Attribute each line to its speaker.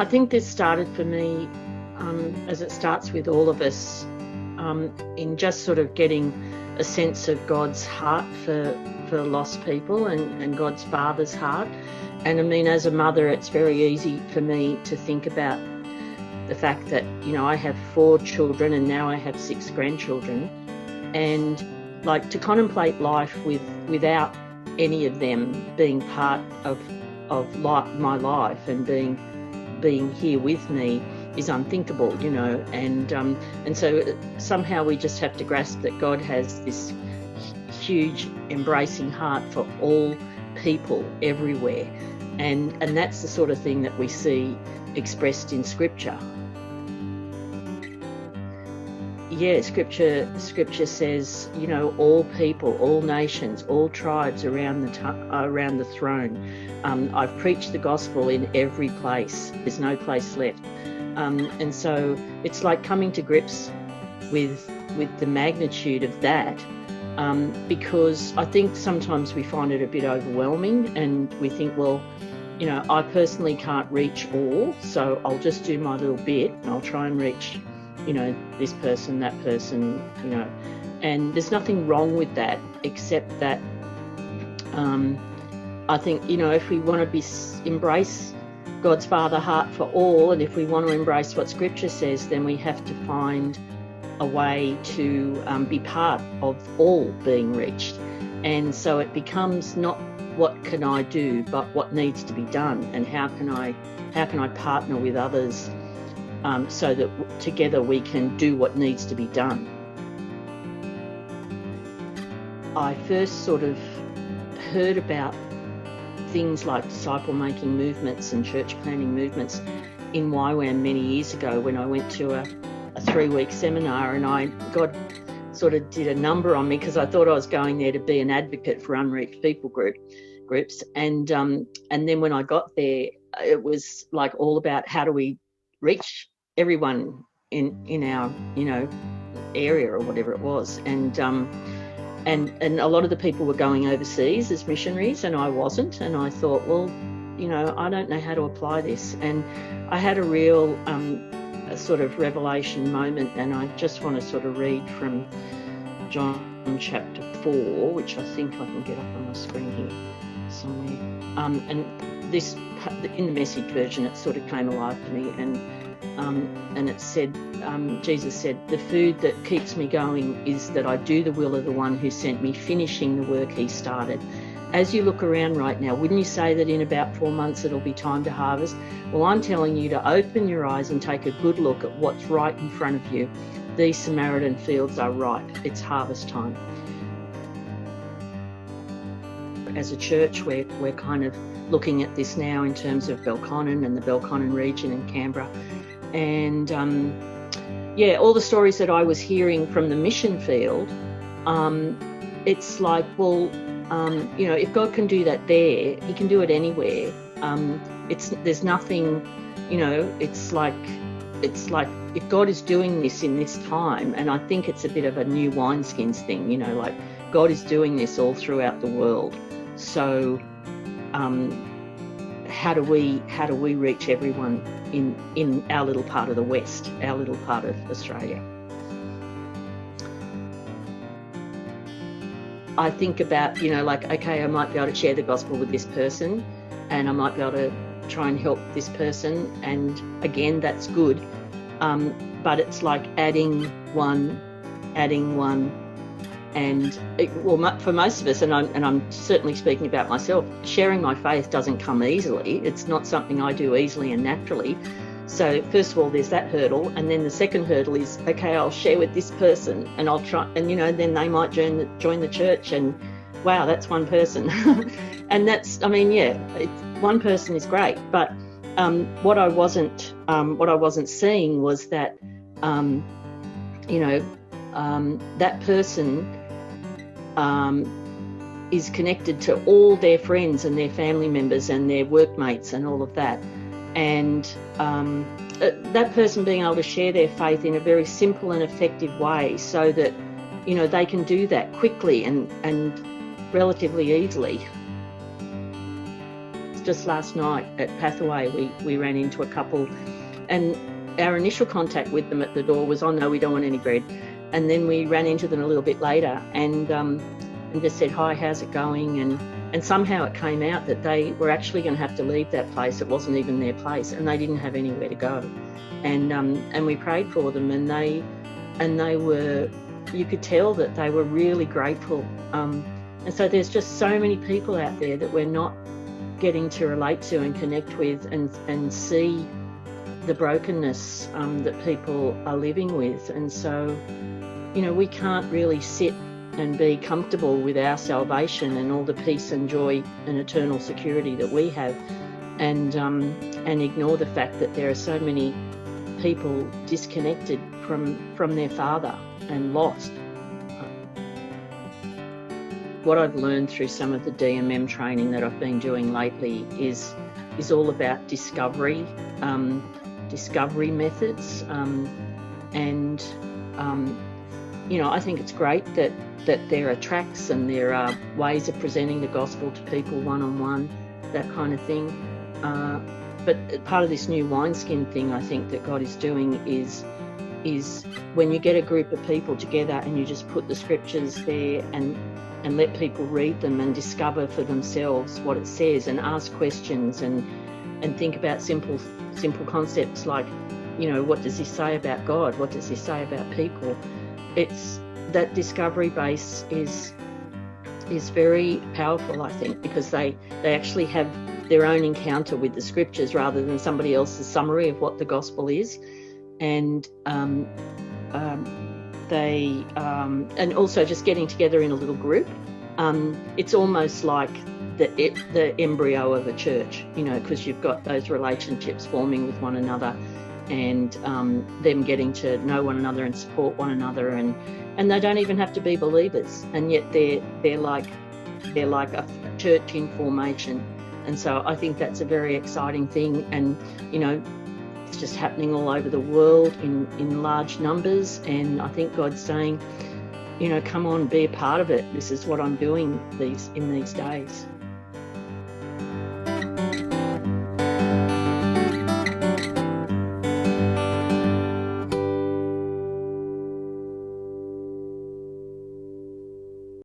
Speaker 1: I think this started for me, as it starts with all of us, in just sort of getting a sense of God's heart for lost people and God's Father's heart. And I mean, as a mother, it's very easy for me to think about the fact that, I have 4 children and now I have 6 grandchildren, and like to contemplate life without any of them being part of my life and being here with me is unthinkable, and so somehow we just have to grasp that God has this huge embracing heart for all people everywhere, and that's the sort of thing that we see expressed in Scripture. Yeah, Scripture says, all people, all nations, all tribes around the throne. I've preached the gospel in every place. There's no place left. And so it's like coming to grips with the magnitude of that, because I think sometimes we find it a bit overwhelming, and we think, well, I personally can't reach all, so I'll just do my little bit and I'll try and reach, this person, that person, and there's nothing wrong with that, except that I think, if we want to embrace God's Father heart for all, and if we want to embrace what Scripture says, then we have to find a way to be part of all being reached. And so it becomes not what can I do, but what needs to be done, and how can I partner with others so that together we can do what needs to be done. I first sort of heard about things like disciple-making movements and church planting movements in YWAM many years ago, when I went to a 3-week seminar, and God sort of did a number on me, because I thought I was going there to be an advocate for unreached people groups, and then when I got there, it was like all about how do we reach everyone in our area or whatever it was, and a lot of the people were going overseas as missionaries, and I wasn't, and I thought, well, I don't know how to apply this, and I had a real a sort of revelation moment, and I just want to sort of read from John chapter 4, which I think I can get up on my screen here somewhere, and this, in the Message version, it sort of came alive to me, and it said, Jesus said, "The food that keeps me going is that I do the will of the one who sent me, finishing the work he started." As you look around right now, wouldn't you say that in about 4 months it'll be time to harvest? Well, I'm telling you to open your eyes and take a good look at what's right in front of you. These Samaritan fields are ripe. It's harvest time. As a church, we're kind of looking at this now in terms of Belconnen and the Belconnen region in Canberra. And all the stories that I was hearing from the mission field, it's like, well, if God can do that there, he can do it anywhere. There's nothing, it's like if God is doing this in this time, and I think it's a bit of a new wineskins thing, like God is doing this all throughout the world. So how do we reach everyone in our little part of the West, our little part of Australia? I think about, okay, I might be able to share the gospel with this person, and I might be able to try and help this person, and again, that's good. But it's like adding one, and for most of us, and I'm certainly speaking about myself, sharing my faith doesn't come easily. It's not something I do easily and naturally. So first of all, there's that hurdle, and then the second hurdle is, okay, I'll share with this person, and I'll try, and then they might join the church, and wow, that's one person. And that's, one person is great, but what I wasn't seeing was that that person is connected to all their friends and their family members and their workmates and all of that. And that person being able to share their faith in a very simple and effective way, so that they can do that quickly and relatively easily. just last night at Pathway, we ran into a couple, and our initial contact with them at the door was, oh no, we don't want any bread. And then we ran into them a little bit later and just said, hi, how's it going? And somehow it came out that they were actually going to have to leave that place. It wasn't even their place, and they didn't have anywhere to go. And we prayed for them, and they were, you could tell that they were really grateful. And so there's just so many people out there that we're not getting to relate to and connect with and see the brokenness that people are living with. And so, we can't really sit and be comfortable with our salvation and all the peace and joy and eternal security that we have, and ignore the fact that there are so many people disconnected from their Father and lost. What I've learned through some of the DMM training that I've been doing lately is all about discovery methods, I think it's great that there are tracks and there are ways of presenting the gospel to people one-on-one, that kind of thing. But part of this new wineskin thing I think that God is doing is when you get a group of people together and you just put the scriptures there and let people read them and discover for themselves what it says and ask questions and think about simple concepts like, what does this say about God? What does this say about people? It's that discovery base is very powerful, I think, because they actually have their own encounter with the scriptures rather than somebody else's summary of what the gospel is. And and also just getting together in a little group. It's almost like the embryo of a church, because you've got those relationships forming with one another, and them getting to know one another and support one another, and they don't even have to be believers, and yet they're like a church in formation. And so I think that's a very exciting thing, and it's just happening all over the world in large numbers. And I think God's saying, come on, be a part of it. This is what I'm doing in these days.